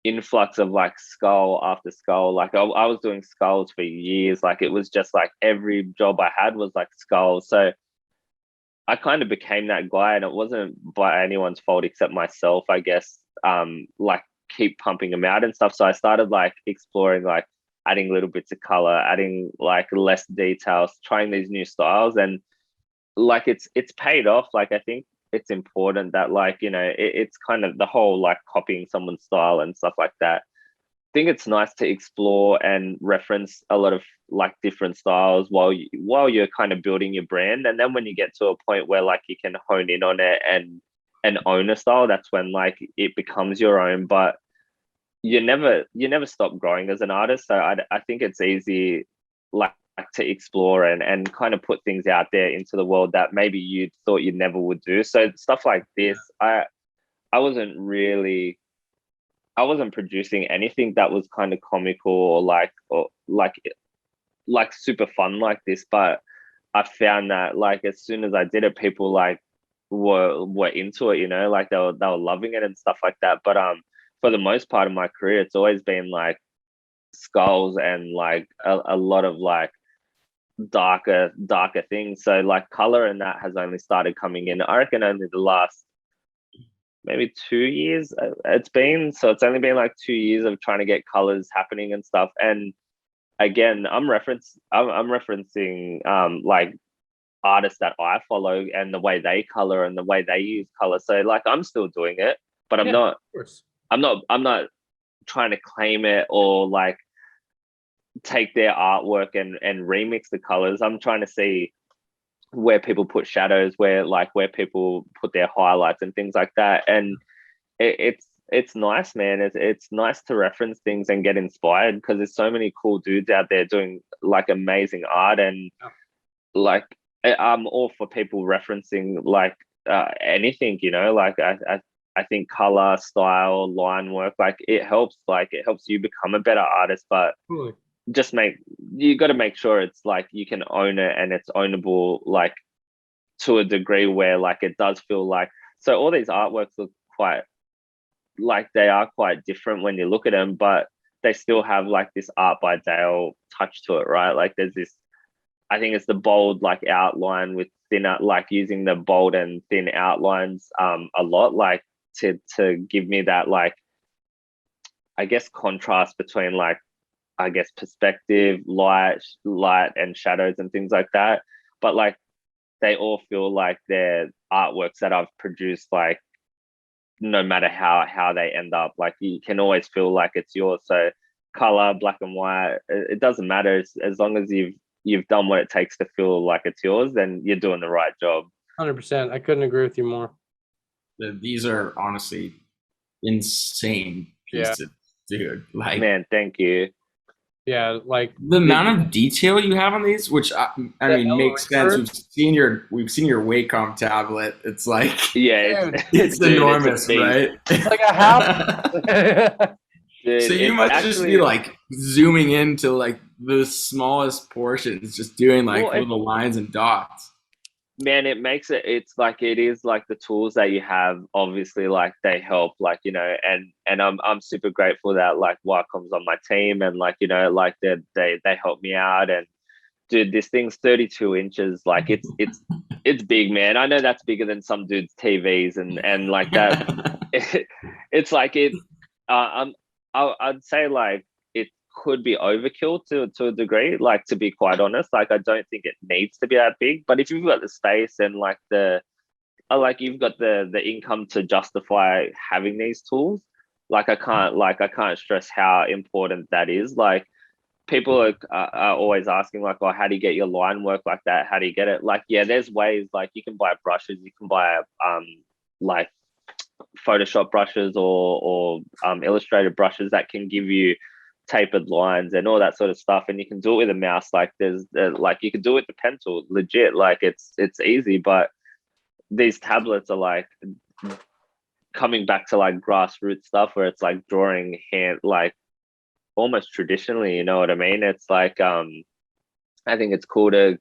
influx of like skull after skull. Like I was doing skulls for years. Like it was just like every job I had was like skulls. So I kind of became that guy, and it wasn't by anyone's fault except myself, I guess. Like keep pumping them out and stuff. So I started like exploring, like adding little bits of color, adding like less details, trying these new styles, and like it's paid off. Like I think it's important that, like, you know, it's kind of the whole like copying someone's style and stuff like that. I think it's nice to explore and reference a lot of like different styles while you're kind of building your brand. And then when you get to a point where like you can hone in on it and own a style, that's when like it becomes your own. But you never stop growing as an artist. So I think it's easy like to explore and kind of put things out there into the world that maybe you thought you never would do. So stuff like this, I wasn't producing anything that was kind of comical or like super fun like this. But I found that like as soon as I did it, people like were into it, you know, like they were loving it and stuff like that. But for the most part of my career, it's always been like skulls and like a lot of like darker things. So like color and that has only started coming in, I reckon, only the last maybe 2 years it's been. So it's only been like 2 years of trying to get colors happening and stuff. And again, I'm referencing like artists that I follow and the way they color and the way they use color. So like I'm still doing it, but I'm not trying to claim it or like take their artwork and remix the colors. I'm trying to see where people put shadows, where people put their highlights and things like that. And it's nice, man. It's nice to reference things and get inspired, because there's so many cool dudes out there doing like amazing art. And like I'm all for people referencing like anything, you know. Like I think color, style, line work, like it helps you become a better artist. But you got to make sure it's like you can own it and it's ownable, like to a degree where like it does feel like, so all these artworks look quite like they are quite different when you look at them, but they still have like this ArtbyDale touch to it, right? Like there's this, I think it's the bold like outline with thinner, like using the bold and thin outlines a lot, like to give me that like, I guess, contrast between like, I guess, perspective, light and shadows and things like that. But like they all feel like they're artworks that I've produced, like no matter how they end up, like you can always feel like it's yours. So color, black and white, it doesn't matter as long as you've done what it takes to feel like it's yours, then you're doing the right job. 100%. I couldn't agree with you more. These are honestly insane Yeah. pieces, dude. Like, Man, thank you. Yeah, like the amount of detail you have on these, which I mean makes sense. We've seen your Wacom tablet. It's like, Yeah, it's dude, enormous, right? It's like a house. Dude, So you must just be like zooming into like the smallest portions, just doing like little lines and dots. Man, it makes it's like it is like the tools that you have, obviously, like they help, like, you know, and I'm super grateful that like Wacom's on my team, and like, you know, like they help me out. And dude, this thing's 32 inches, like it's big, man. I know that's bigger than some dudes' TVs and like that. It's like I'd say like it could be overkill to a degree, like, to be quite honest. Like I don't think it needs to be that big, but if you've got the space and like like you've got the income to justify having these tools, like I can't stress how important that is. Like people are always asking like, oh, how do you get your line work like that? How do you get it? Like, yeah, there's ways. Like you can buy brushes, you can buy like Photoshop brushes or Illustrator brushes that can give you tapered lines and all that sort of stuff, and you can do it with a mouse. Like there's like you can do it with the Pentool, legit. Like it's easy. But these tablets are like coming back to like grassroots stuff where it's like drawing hand, like almost traditionally, you know what I mean? It's like I think it's cool to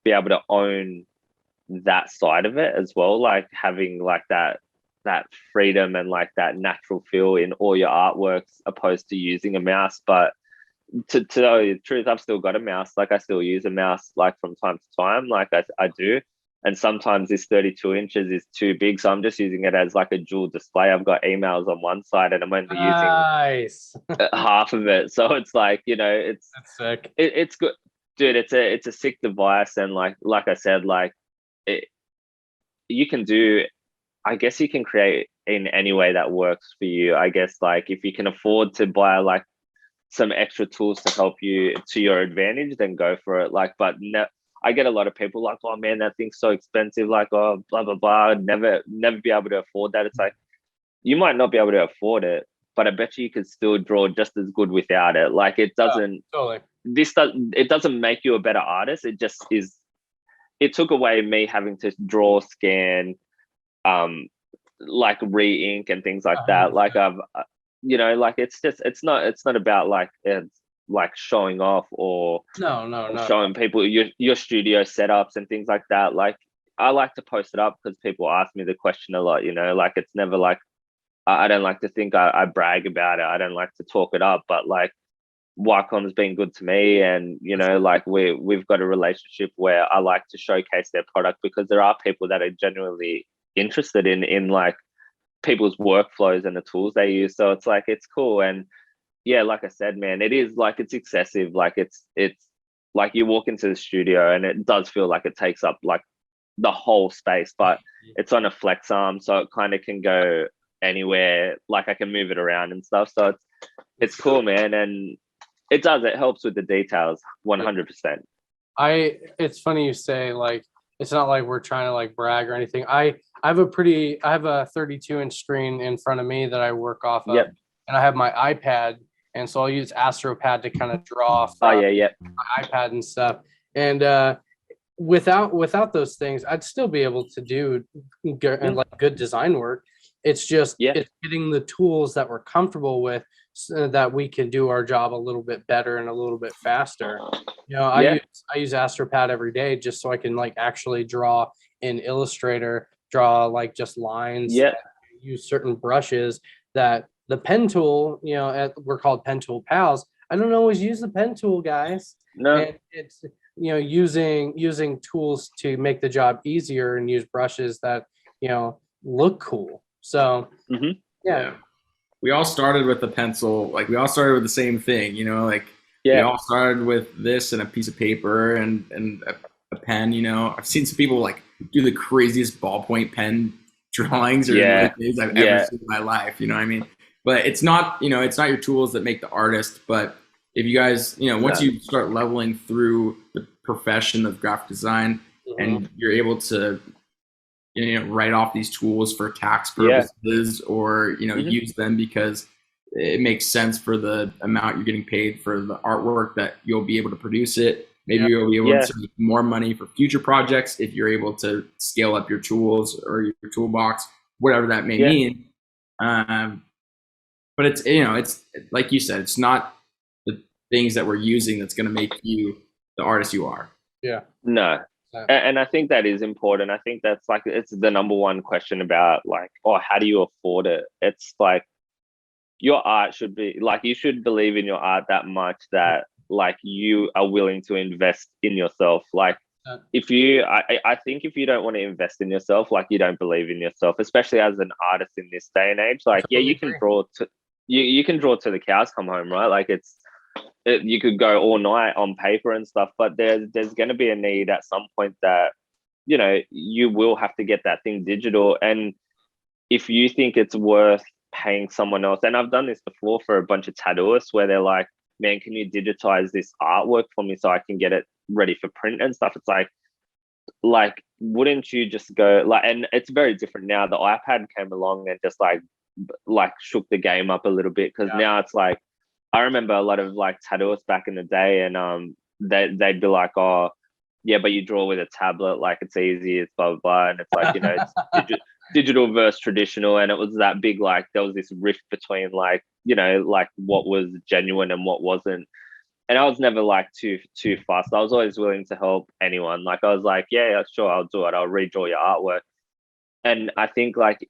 be able to own that side of it as well, like having like that freedom and like that natural feel in all your artworks, opposed to using a mouse. But to tell you the truth, I've still got a mouse. Like I still use a mouse like from time to time, like I do. And sometimes this 32 inches is too big, so I'm just using it as like a dual display. I've got emails on one side and I'm only using half of it. So it's like, you know, That's sick. It's good, dude. It's a sick device, and like I said, like you can do, I guess you can create in any way that works for you. I guess like if you can afford to buy like some extra tools to help you to your advantage, then go for it. Like, but no, I get a lot of people like, oh man, that thing's so expensive. Like, oh, blah, blah, blah. I'd never be able to afford that. It's like, you might not be able to afford it, but I bet you could still draw just as good without it. Like it doesn't, Totally. it doesn't make you a better artist. It just is, it took away me having to draw, scan, like re-ink and things like that. Like I've, you know, like it's not about like it's like showing off or No. showing people your studio setups and things like that. Like I like to post it up because people ask me the question a lot, you know, like it's never like, I don't like to think I brag about it. I don't like to talk it up, but like Wacom's been good to me, and you know, like we've got a relationship where I like to showcase their product because there are people that are genuinely interested in like people's workflows and the tools they use. So it's like it's cool. And yeah, like I said, man, it is like it's excessive. Like it's like you walk into the studio and it does feel like it takes up like the whole space, but it's on a flex arm, so it kind of can go anywhere. Like I can move it around and stuff. So it's cool, man. And it helps with the details 100%. It's funny you say, like, it's not like we're trying to like brag or anything. I have a 32-inch screen in front of me that I work off of. Yep. And I have my iPad, and so I'll use AstroPad to kind of draw from my iPad and stuff. And without those things, I'd still be able to do good design work. It's just it's getting the tools that we're comfortable with so that we can do our job a little bit better and a little bit faster. You know, I use AstroPad every day just so I can like actually draw in Illustrator, draw like just lines, use certain brushes that the pen tool, we're called Pentool Pals. I don't always use the pen tool, guys. No. And it's, using tools to make the job easier and use brushes that, look cool. So Mhm. yeah. We all started with a pencil, like we all started with the same thing, like we Yeah. all started with this and a piece of paper and a pen. I've seen some people like do the craziest ballpoint pen drawings or Yeah. things I've ever Yeah. seen in my life. You know what I mean? But it's not, it's not your tools that make the artist. But if you guys, once No. you start leveling through the profession of graphic design and you're able to, write off these tools for tax Yeah. purposes or, use them because it makes sense for the amount you're getting paid for the artwork that you'll be able to produce it. Maybe you'll be able Yeah. to make more money for future projects if you're able to scale up your tools or your toolbox, whatever that may mean. But it's, it's like you said, it's not the things that we're using that's going to make you the artist you are. Yeah. No. And I think that is important. I think that's like, it's the number one question about like, how do you afford it? It's like your art should be like, you should believe in your art that much that like you are willing to invest in yourself. Like if you, I think if you don't want to invest in yourself, like you don't believe in yourself, especially as an artist in this day and age, like, you can draw to, you can draw to the cows come home, right? Like you could go all night on paper and stuff, but there's going to be a need at some point that you will have to get that thing digital. And if you think it's worth paying someone else, and I've done this before for a bunch of tattooists where they're like, man, can you digitize this artwork for me so I can get it ready for print and stuff? It's like wouldn't you just go like, and it's very different now. The iPad came along and just like shook the game up a little bit, because now it's like, I remember a lot of like tattooists back in the day, and they'd be like, oh yeah, but you draw with a tablet, like it's easy, it's blah blah blah, and it's like, it's digital versus traditional, and it was that big, like there was this rift between like like what was genuine and what wasn't. And I was never like too fast. I was always willing to help anyone. Like I was like, yeah, sure, I'll do it, I'll redraw your artwork. And I think like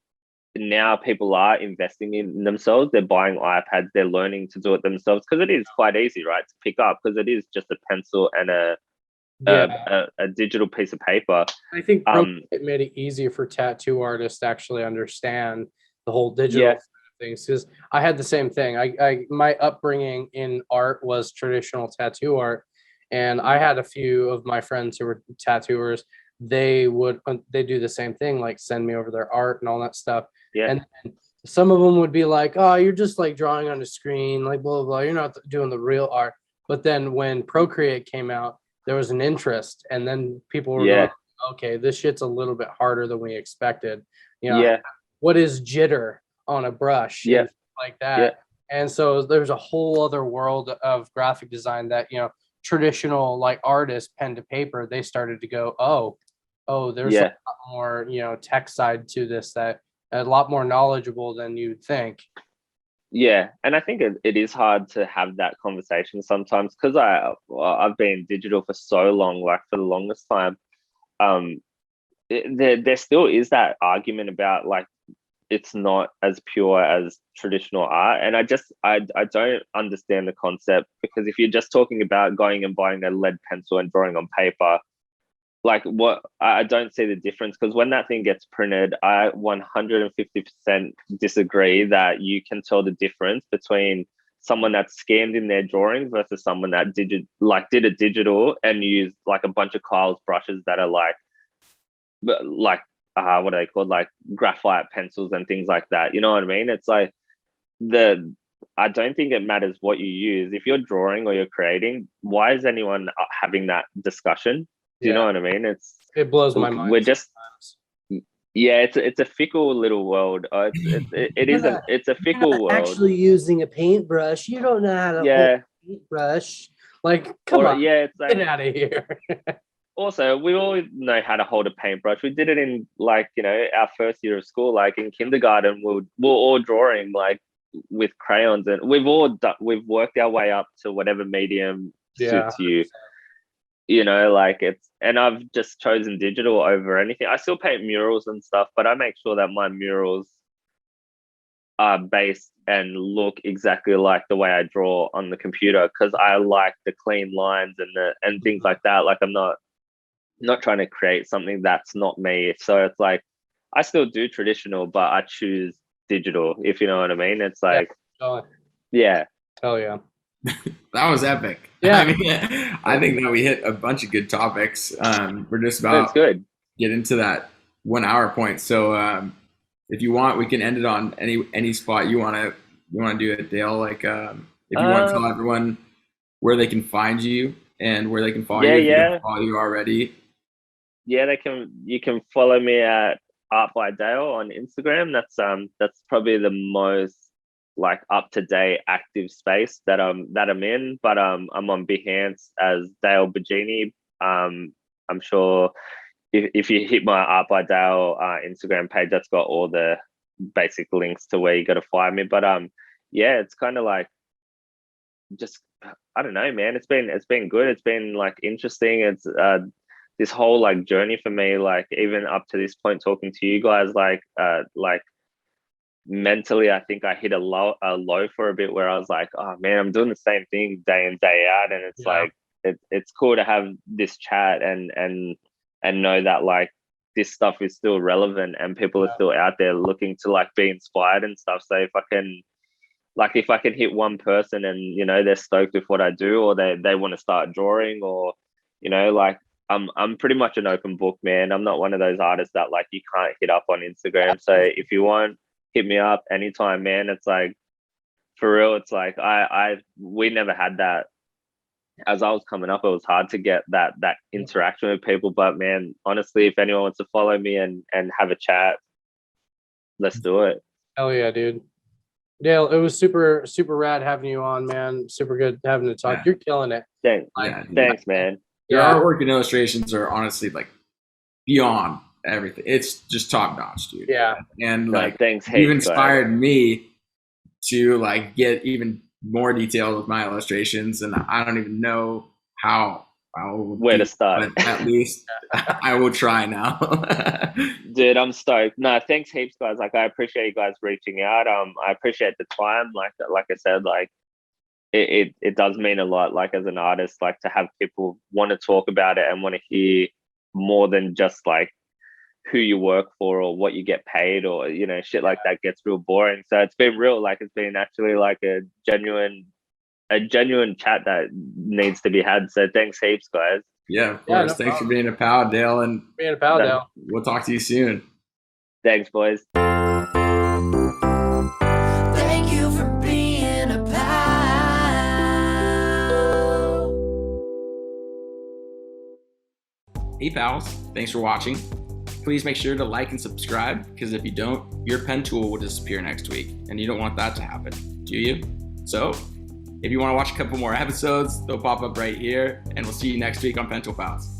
now people are investing in themselves. They're buying iPads. They're learning to do it themselves, because it is quite easy, right, to pick up, because it is just a pencil and a digital piece of paper. I think it made it easier for tattoo artists to actually understand the whole digital side of things, because I had the same thing. My upbringing in art was traditional tattoo art, and I had a few of my friends who were tattooers. They do the same thing, like send me over their art and all that stuff. And some of them would be like, oh, you're just like drawing on the screen, like blah, blah, blah. You're not doing the real art. But then when Procreate came out, there was an interest. And then people were going, okay, this shit's a little bit harder than we expected. What is jitter on a brush? And like that. And so there's a whole other world of graphic design that, traditional like artists, pen to paper, they started to go, oh, there's a lot more, tech side to this, that a lot more knowledgeable than you'd think. Yeah, and I think it is hard to have that conversation sometimes, because I've been digital for so long, like for the longest time. There still is that argument about like it's not as pure as traditional art, and I don't understand the concept, because if you're just talking about going and buying a lead pencil and drawing on paper, like what, I don't see the difference, because when that thing gets printed, I 150% disagree that you can tell the difference between someone that scanned in their drawings versus someone that did a digital and used like a bunch of Kyle's brushes that are like what are they called, like graphite pencils and things like that. You know what I mean? It's like I don't think it matters what you use. If you're drawing or you're creating, why is anyone having that discussion? Do you know what I mean? It blows my mind. We're just it's a fickle little world. It's a fickle world. Actually using a paintbrush, you don't know how to hold a paintbrush. Like, come on, it's like, get out of here. Also, we all know how to hold a paintbrush. We did it in like our first year of school, like in kindergarten. We're all drawing like with crayons, and we've worked our way up to whatever medium suits you. Like and I've just chosen digital over anything. I still paint murals and stuff, but I make sure that my murals are based and look exactly like the way I draw on the computer, because I like the clean lines and things like that. Like I'm not trying to create something that's not me. So it's like I still do traditional, but I choose digital, if you know what I mean. It's like, Oh, yeah. hell yeah. That was epic. Yeah. I mean, I think that we hit a bunch of good topics. We're just That's about good. get into that 1 hour point. So if you want, we can end it on any spot you wanna do it, Dale. Like if you want to tell everyone where they can find you and where they can follow you if they don't follow you already. Yeah, you can follow me at ArtbyDale on Instagram. That's probably the most like up to date active space that I'm in. But I'm on Behance as Dale Bigeni. I'm sure if you hit my ArtbyDale Instagram page, that's got all the basic links to where you got to find me. But yeah, it's kind of like just I don't know, man. It's been good. It's been like interesting. It's this whole like journey for me, like even up to this point, talking to you guys, like mentally, I think I hit a low for a bit where I was like, oh man, I'm doing the same thing day in day out, and it's like it's cool to have this chat and know that like this stuff is still relevant and people are still out there looking to like be inspired and stuff. So if I can hit one person and you know they're stoked with what I do, or they want to start drawing, or you know like I'm pretty much an open book, man. I'm not one of those artists that like you can't hit up on Instagram. So if you want, hit me up anytime, man. It's like for real. It's like we never had that as I was coming up. It was hard to get that interaction with people. But man, honestly, if anyone wants to follow me and have a chat, let's do it. Hell yeah, dude. Dale, it was super, super rad having you on, man. Super good having to talk. Yeah. You're killing it. Thanks, man. Your artwork and illustrations are honestly like beyond everything. It's just top notch, dude. Yeah. And No, like thanks. you inspired me to like get even more detailed with my illustrations, and I don't even know where to start. But at least I will try now. Dude, I'm stoked. No, thanks heaps, guys. Like I appreciate you guys reaching out. I appreciate the time. Like I said, like it does mean a lot, like as an artist, like to have people want to talk about it and want to hear more than just like who you work for or what you get paid, or you know shit like that gets real boring. So it's been real, like it's been actually like a genuine chat that needs to be had. So thanks heaps, guys. Yeah, of course. Thanks for being a pal, Dale, and Dale. We'll talk to you soon. Thanks, boys. Thank you for being a pal. Hey pals, thanks for watching. Please make sure to like and subscribe, because if you don't, your pen tool will disappear next week, and you don't want that to happen, do you? So, if you want to watch a couple more episodes, they'll pop up right here, and we'll see you next week on Pentool Pals.